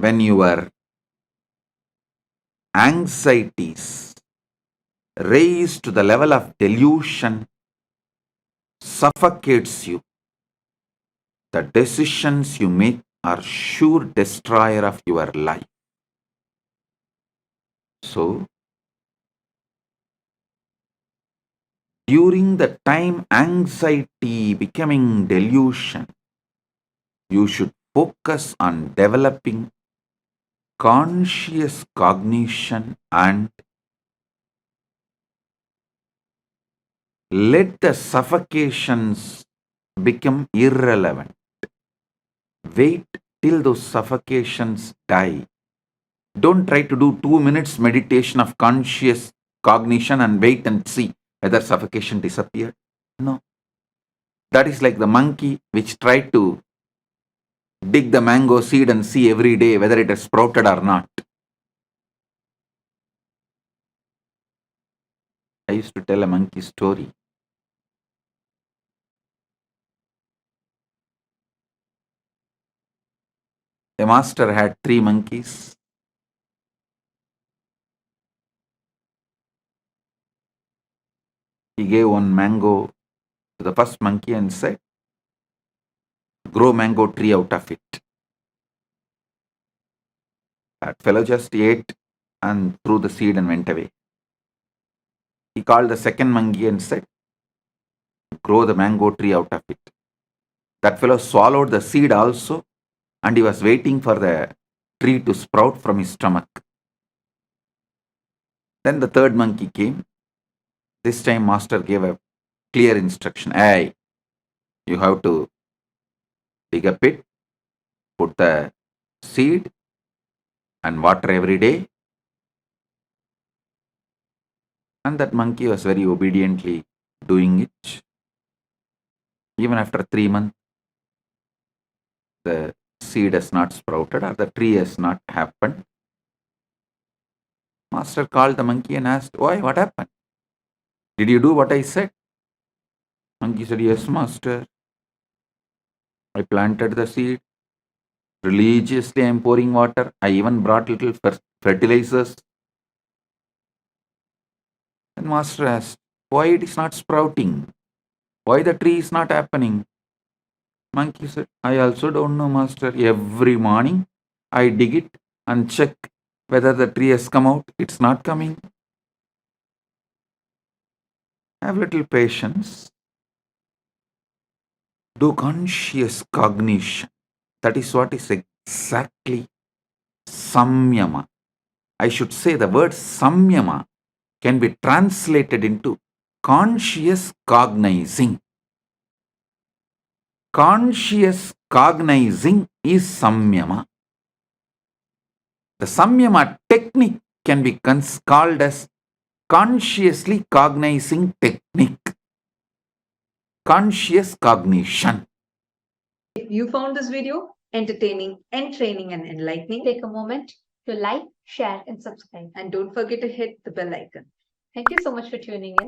when your anxieties raise to the level of delusion suffocates you, the decisions you make are sure destroyer of your life. So, during the time anxiety becoming delusion, you should focus on developing conscious cognition and let the suffocations become irrelevant. Wait till those suffocations die. Don't try to do 2 minutes meditation of conscious cognition and wait and see whether suffocation disappeared. No. That is like the monkey which tried to dig the mango seed and see every day whether it has sprouted or not. I used to tell a monkey story. A master had 3 monkeys. He gave one mango to the first monkey and said, grow mango tree out of it. That fellow just ate and threw the seed and went away. He called the second monkey and said, grow the mango tree out of it. That fellow swallowed the seed also and he was waiting for the tree to sprout from his stomach. Then the third monkey came. This time master gave a clear instruction. Hey, you have to dig a pit, put the seed and water every day. And that monkey was very obediently doing it. Even after 3 months, the seed has not sprouted or the tree has not happened. Master called the monkey and asked, why, what happened? Did you do what I said? Monkey said, yes, master. I planted the seed. Religiously, I am pouring water. I even brought little fertilizers. And master asked, why it is not sprouting? Why the tree is not happening? Monkey said, I also don't know, master. Every morning, I dig it and check whether the tree has come out. It's not coming. Have little patience. Do conscious cognition. That is what is exactly samyama. I should say the word samyama can be translated into conscious cognizing. Conscious cognizing is samyama. The samyama technique can be called as consciously cognizing technique. Conscious cognition. If you found this video entertaining, entraining, and enlightening, take a moment to like, share, and subscribe. And don't forget to hit the bell icon. Thank you so much for tuning in.